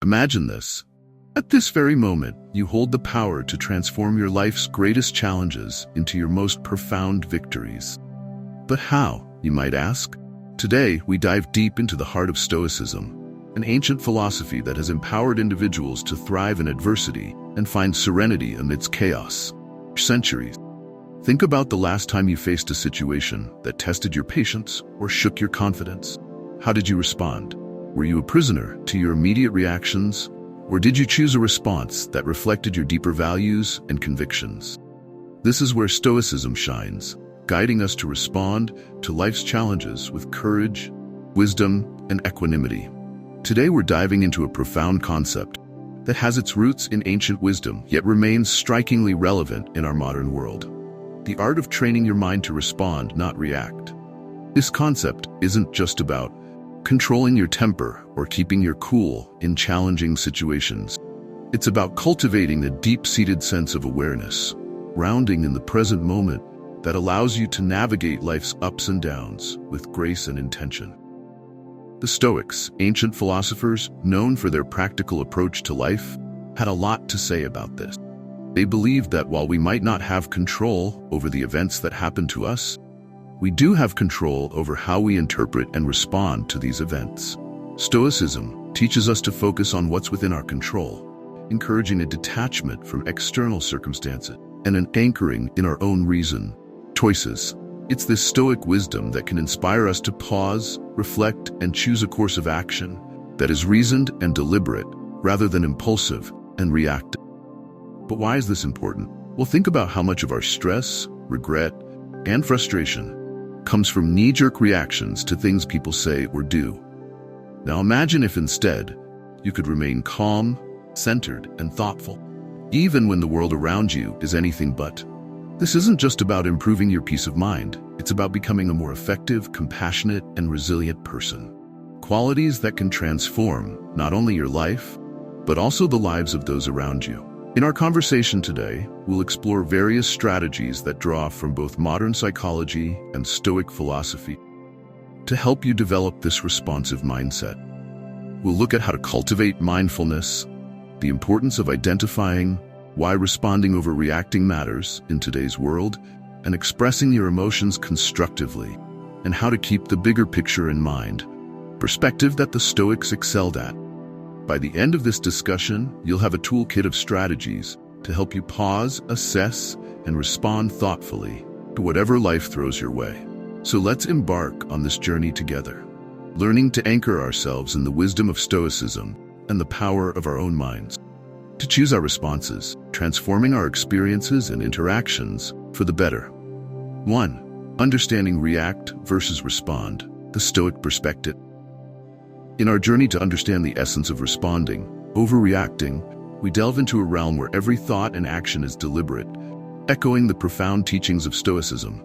Imagine this. At this very moment, you hold the power to transform your life's greatest challenges into your most profound victories. But how, you might ask? Today, we dive deep into the heart of Stoicism, an ancient philosophy that has empowered individuals to thrive in adversity and find serenity amidst chaos. For centuries. Think about the last time you faced a situation that tested your patience or shook your confidence. How did you respond? Were you a prisoner to your immediate reactions, or did you choose a response that reflected your deeper values and convictions? This is where Stoicism shines, guiding us to respond to life's challenges with courage, wisdom, and equanimity. Today we're diving into a profound concept that has its roots in ancient wisdom, yet remains strikingly relevant in our modern world. The art of training your mind to respond, not react. This concept isn't just about controlling your temper or keeping your cool in challenging situations. It's about cultivating a deep-seated sense of awareness, grounding in the present moment that allows you to navigate life's ups and downs with grace and intention. The Stoics, ancient philosophers known for their practical approach to life, had a lot to say about this. They believed that while we might not have control over the events that happen to us, we do have control over how we interpret and respond to these events. Stoicism teaches us to focus on what's within our control, encouraging a detachment from external circumstances and an anchoring in our own reason, choices. It's this Stoic wisdom that can inspire us to pause, reflect, and choose a course of action that is reasoned and deliberate rather than impulsive and reactive. But why is this important? Well, think about how much of our stress, regret, and frustration comes from knee-jerk reactions to things people say or do. Now imagine if instead you could remain calm, centered, and thoughtful, even when the world around you is anything but. This isn't just about improving your peace of mind. It's about becoming a more effective, compassionate, and resilient person. Qualities that can transform not only your life, but also the lives of those around you. In our conversation today, we'll explore various strategies that draw from both modern psychology and Stoic philosophy to help you develop this responsive mindset. We'll look at how to cultivate mindfulness, the importance of identifying why responding over reacting matters in today's world, and expressing your emotions constructively, and how to keep the bigger picture in mind, perspective that the Stoics excelled at. By the end of this discussion, you'll have a toolkit of strategies to help you pause, assess, and respond thoughtfully to whatever life throws your way. So let's embark on this journey together, learning to anchor ourselves in the wisdom of Stoicism and the power of our own minds, to choose our responses, transforming our experiences and interactions for the better. 1. Understanding react versus respond, the Stoic perspective. In our journey to understand the essence of responding, overreacting, we delve into a realm where every thought and action is deliberate, echoing the profound teachings of Stoicism.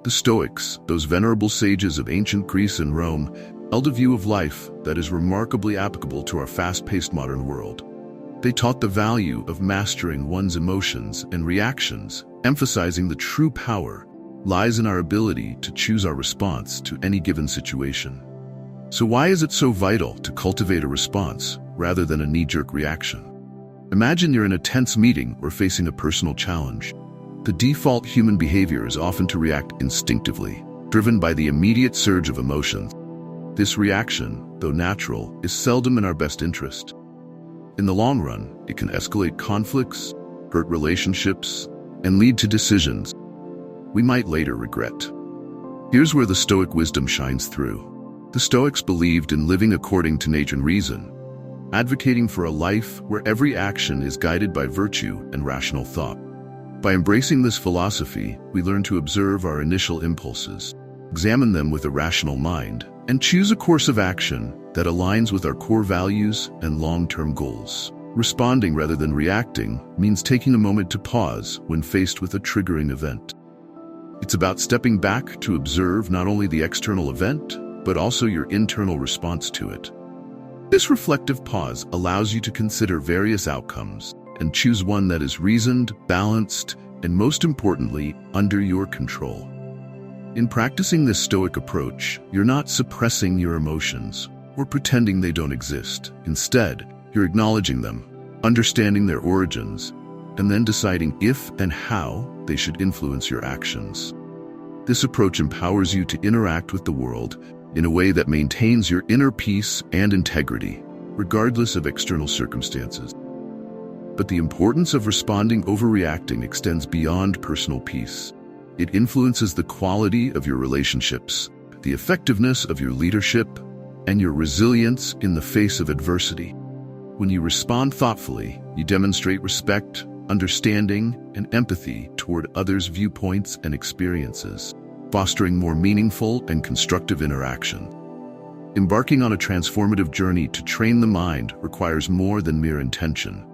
The Stoics, those venerable sages of ancient Greece and Rome, held a view of life that is remarkably applicable to our fast-paced modern world. They taught the value of mastering one's emotions and reactions, emphasizing the true power lies in our ability to choose our response to any given situation. So why is it so vital to cultivate a response rather than a knee-jerk reaction? Imagine you're in a tense meeting or facing a personal challenge. The default human behavior is often to react instinctively, driven by the immediate surge of emotions. This reaction, though natural, is seldom in our best interest. In the long run, it can escalate conflicts, hurt relationships, and lead to decisions we might later regret. Here's where the Stoic wisdom shines through. The Stoics believed in living according to nature and reason, advocating for a life where every action is guided by virtue and rational thought. By embracing this philosophy, we learn to observe our initial impulses, examine them with a rational mind, and choose a course of action that aligns with our core values and long-term goals. Responding rather than reacting means taking a moment to pause when faced with a triggering event. It's about stepping back to observe not only the external event, but also your internal response to it. This reflective pause allows you to consider various outcomes and choose one that is reasoned, balanced, and most importantly, under your control. In practicing this Stoic approach, you're not suppressing your emotions or pretending they don't exist. Instead, You're acknowledging them, understanding their origins, and then deciding if and how they should influence your actions. This approach empowers you to interact with the world in a way that maintains your inner peace and integrity, regardless of external circumstances. But the importance of responding overreacting extends beyond personal peace. It influences the quality of your relationships, the effectiveness of your leadership, and your resilience in the face of adversity. When you respond thoughtfully, you demonstrate respect, understanding, and empathy toward others' viewpoints and experiences, fostering more meaningful and constructive interaction. Embarking on a transformative journey to train the mind requires more than mere intention.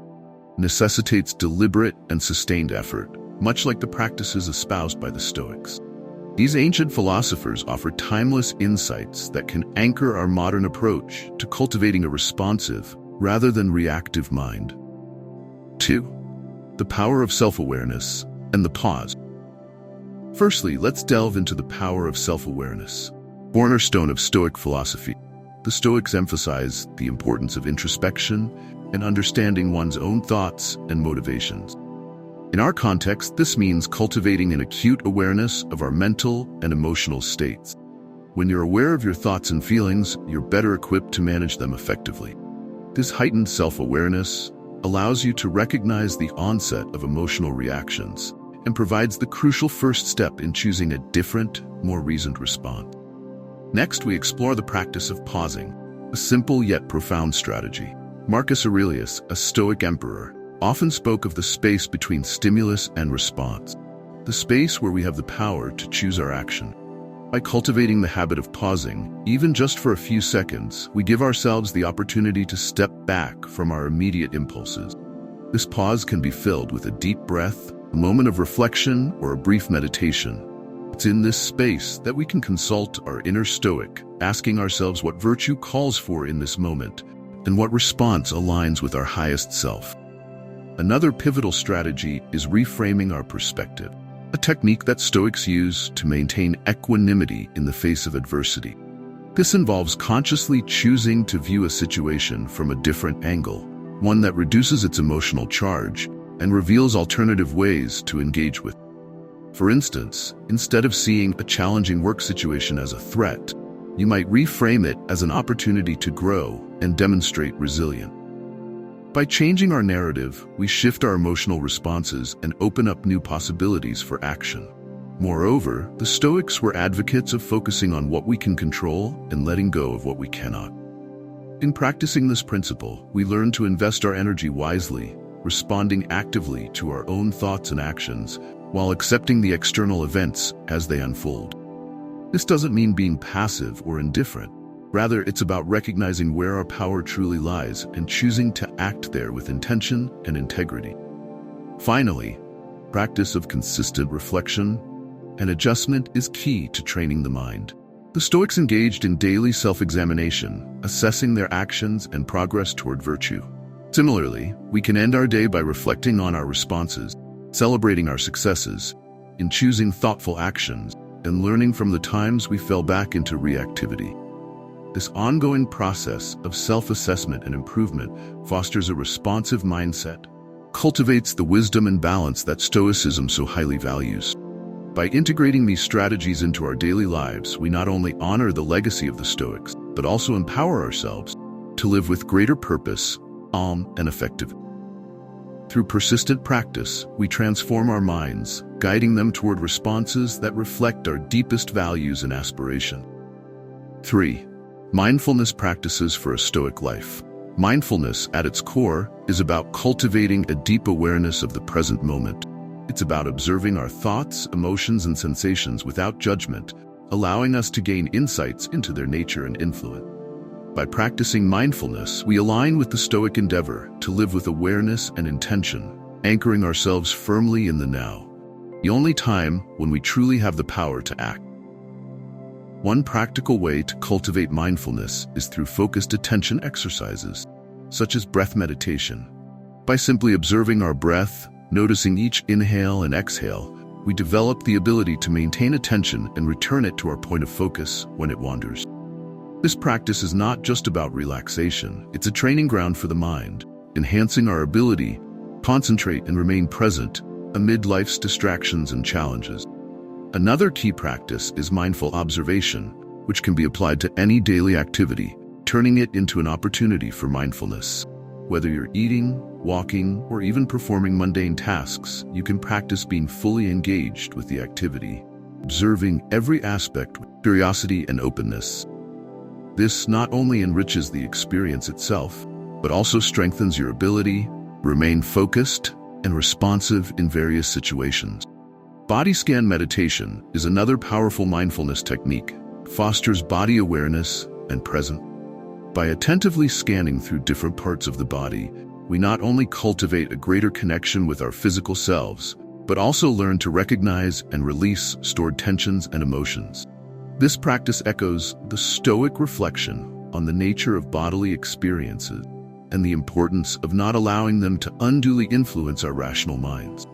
It necessitates deliberate and sustained effort, much like the practices espoused by the Stoics. These ancient philosophers offer timeless insights that can anchor our modern approach to cultivating a responsive rather than reactive mind. 2. The power of self-awareness and the pause. Firstly, let's delve into the power of self-awareness. Cornerstone of Stoic philosophy. The Stoics emphasize the importance of introspection and understanding one's own thoughts and motivations. In our context, this means cultivating an acute awareness of our mental and emotional states. When you're aware of your thoughts and feelings, you're better equipped to manage them effectively. This heightened self-awareness allows you to recognize the onset of emotional reactions and provides the crucial first step in choosing a different, more reasoned response. Next, we explore the practice of pausing, a simple yet profound strategy. Marcus Aurelius, a Stoic emperor, often spoke of the space between stimulus and response, the space where we have the power to choose our action. By cultivating the habit of pausing, even just for a few seconds, we give ourselves the opportunity to step back from our immediate impulses. This pause can be filled with a deep breath, a moment of reflection, or a brief meditation. It's in this space that we can consult our inner Stoic, asking ourselves what virtue calls for in this moment and what response aligns with our highest self. Another pivotal strategy is reframing our perspective, a technique that Stoics use to maintain equanimity in the face of adversity. This involves consciously choosing to view a situation from a different angle, one that reduces its emotional charge and reveals alternative ways to engage with. For instance, instead of seeing a challenging work situation as a threat, you might reframe it as an opportunity to grow and demonstrate resilience. By changing our narrative, we shift our emotional responses and open up new possibilities for action. Moreover, the Stoics were advocates of focusing on what we can control and letting go of what we cannot. In practicing this principle, we learn to invest our energy wisely, responding actively to our own thoughts and actions, while accepting the external events as they unfold. This doesn't mean being passive or indifferent. Rather, it's about recognizing where our power truly lies and choosing to act there with intention and integrity. Finally, practice of consistent reflection and adjustment is key to training the mind. The Stoics engaged in daily self-examination, assessing their actions and progress toward virtue. Similarly, we can end our day by reflecting on our responses, celebrating our successes, in choosing thoughtful actions, and learning from the times we fell back into reactivity. This ongoing process of self-assessment and improvement fosters a responsive mindset, cultivates the wisdom and balance that Stoicism so highly values. By integrating these strategies into our daily lives, we not only honor the legacy of the Stoics, but also empower ourselves to live with greater purpose, calm, and effective. Through persistent practice, we transform our minds, guiding them toward responses that reflect our deepest values and aspiration. 3. Mindfulness practices for a Stoic life. Mindfulness, at its core, is about cultivating a deep awareness of the present moment. It's about observing our thoughts, emotions, and sensations without judgment, allowing us to gain insights into their nature and influence. By practicing mindfulness, we align with the Stoic endeavor to live with awareness and intention, anchoring ourselves firmly in the now, the only time when we truly have the power to act. One practical way to cultivate mindfulness is through focused attention exercises, such as breath meditation. By simply observing our breath, noticing each inhale and exhale, we develop the ability to maintain attention and return it to our point of focus when it wanders. This practice is not just about relaxation, it's a training ground for the mind, enhancing our ability to concentrate and remain present amid life's distractions and challenges. Another key practice is mindful observation, which can be applied to any daily activity, turning it into an opportunity for mindfulness. Whether you're eating, walking, or even performing mundane tasks, you can practice being fully engaged with the activity, observing every aspect with curiosity and openness. This not only enriches the experience itself, but also strengthens your ability to remain focused and responsive in various situations. Body scan meditation is another powerful mindfulness technique. It fosters body awareness and presence. By attentively scanning through different parts of the body, we not only cultivate a greater connection with our physical selves, but also learn to recognize and release stored tensions and emotions. This practice echoes the Stoic reflection on the nature of bodily experiences and the importance of not allowing them to unduly influence our rational minds.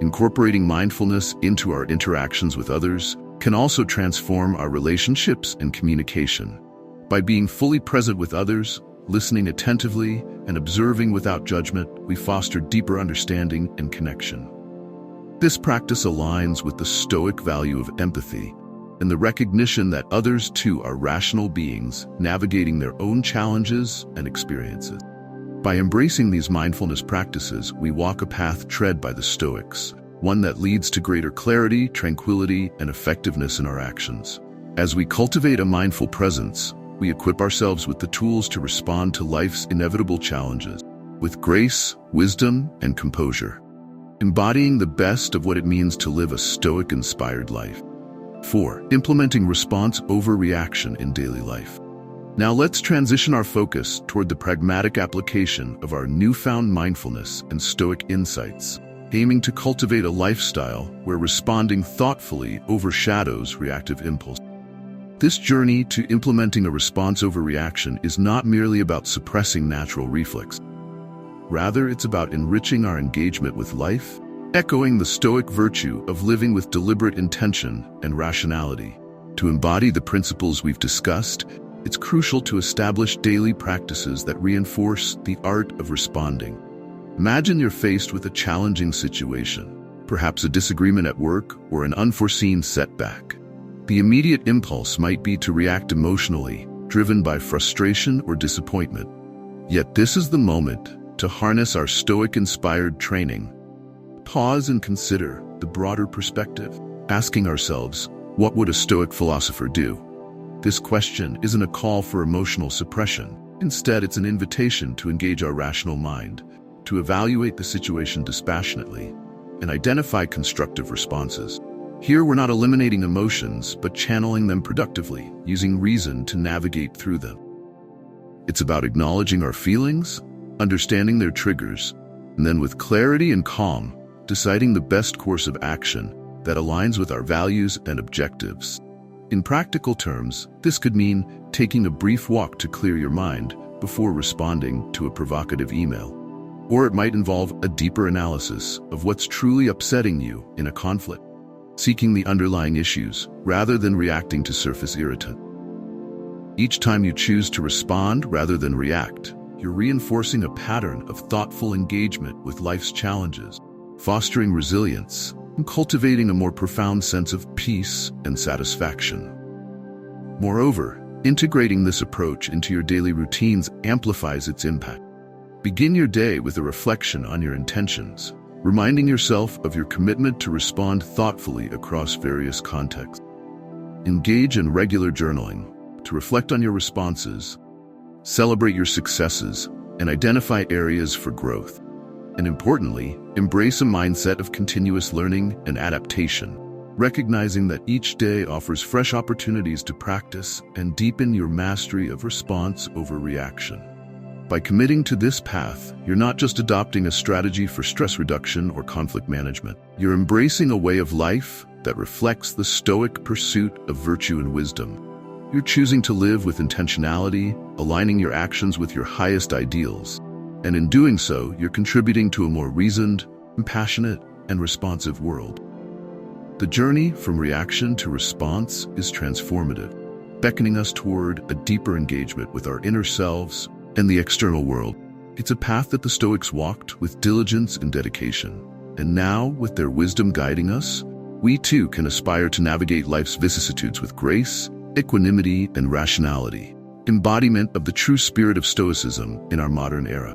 Incorporating mindfulness into our interactions with others can also transform our relationships and communication. By being fully present with others, listening attentively, and observing without judgment, we foster deeper understanding and connection. This practice aligns with the Stoic value of empathy and the recognition that others too are rational beings navigating their own challenges and experiences. By embracing these mindfulness practices, we walk a path tread by the Stoics, one that leads to greater clarity, tranquility, and effectiveness in our actions. As we cultivate a mindful presence, we equip ourselves with the tools to respond to life's inevitable challenges with grace, wisdom, and composure, embodying the best of what it means to live a Stoic-inspired life. 4. Implementing response over reaction in daily life. Now let's transition our focus toward the pragmatic application of our newfound mindfulness and Stoic insights, aiming to cultivate a lifestyle where responding thoughtfully overshadows reactive impulse. This journey to implementing a response over reaction is not merely about suppressing natural reflex. Rather, it's about enriching our engagement with life, echoing the Stoic virtue of living with deliberate intention and rationality. To embody the principles we've discussed, it's crucial to establish daily practices that reinforce the art of responding. Imagine you're faced with a challenging situation, perhaps a disagreement at work or an unforeseen setback. The immediate impulse might be to react emotionally, driven by frustration or disappointment. Yet this is the moment to harness our Stoic-inspired training. Pause and consider the broader perspective, asking ourselves, what would a Stoic philosopher do? This question isn't a call for emotional suppression. Instead, it's an invitation to engage our rational mind, to evaluate the situation dispassionately, and identify constructive responses. Here, we're not eliminating emotions, but channeling them productively, using reason to navigate through them. It's about acknowledging our feelings, understanding their triggers, and then with clarity and calm, deciding the best course of action that aligns with our values and objectives. In practical terms, this could mean taking a brief walk to clear your mind before responding to a provocative email. Or it might involve a deeper analysis of what's truly upsetting you in a conflict, seeking the underlying issues rather than reacting to surface irritant. Each time you choose to respond rather than react, you're reinforcing a pattern of thoughtful engagement with life's challenges, fostering resilience, and cultivating a more profound sense of peace and satisfaction. Moreover, integrating this approach into your daily routines amplifies its impact. Begin your day with a reflection on your intentions, reminding yourself of your commitment to respond thoughtfully across various contexts. Engage in regular journaling to reflect on your responses, celebrate your successes, and identify areas for growth. And importantly, embrace a mindset of continuous learning and adaptation, recognizing that each day offers fresh opportunities to practice and deepen your mastery of response over reaction. By committing to this path, you're not just adopting a strategy for stress reduction or conflict management. You're embracing a way of life that reflects the Stoic pursuit of virtue and wisdom. You're choosing to live with intentionality, aligning your actions with your highest ideals. And in doing so, you're contributing to a more reasoned, compassionate, and responsive world. The journey from reaction to response is transformative. beckoning us toward a deeper engagement with our inner selves and the external world. It's a path that the Stoics walked with diligence and dedication. And now, with their wisdom guiding us, we too can aspire to navigate life's vicissitudes with grace, equanimity, and rationality, embodiment of the true spirit of Stoicism in our modern era.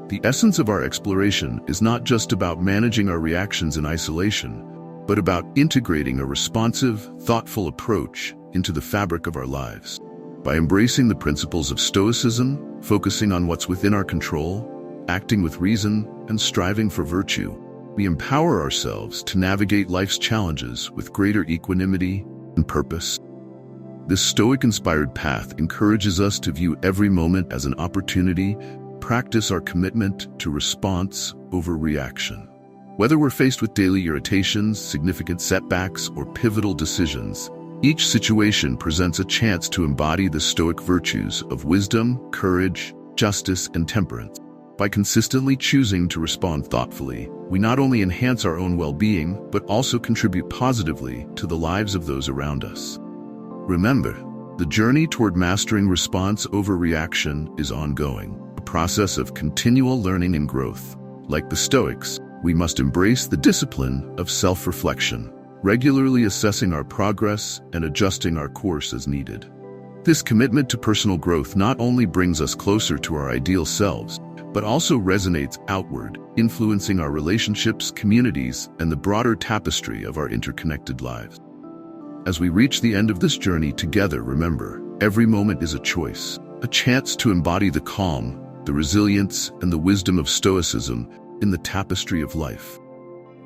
The essence of our exploration is not just about managing our reactions in isolation, but about integrating a responsive, thoughtful approach into the fabric of our lives. By embracing the principles of Stoicism, focusing on what's within our control, acting with reason, and striving for virtue, we empower ourselves to navigate life's challenges with greater equanimity and purpose. This Stoic-inspired path encourages us to view every moment as an opportunity, practice our commitment to response over reaction. Whether we're faced with daily irritations, significant setbacks, or pivotal decisions, each situation presents a chance to embody the Stoic virtues of wisdom, courage, justice, and temperance. By consistently choosing to respond thoughtfully, we not only enhance our own well-being, but also contribute positively to the lives of those around us. Remember, the journey toward mastering response over reaction is ongoing, a process of continual learning and growth. Like the Stoics, we must embrace the discipline of self-reflection, regularly assessing our progress and adjusting our course as needed. This commitment to personal growth not only brings us closer to our ideal selves, but also resonates outward, influencing our relationships, communities, and the broader tapestry of our interconnected lives. As we reach the end of this journey together, remember, every moment is a choice, a chance to embody the calm, the resilience, and the wisdom of Stoicism in the tapestry of life.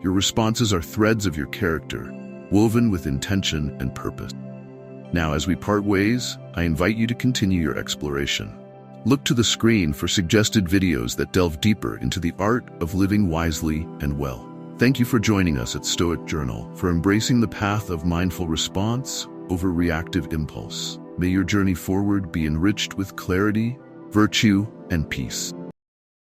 Your responses are threads of your character, woven with intention and purpose. Now, as we part ways, I invite you to continue your exploration. Look to the screen for suggested videos that delve deeper into the art of living wisely and well. Thank you for joining us at Stoic Journal for embracing the path of mindful response over reactive impulse. May your journey forward be enriched with clarity, virtue, and peace.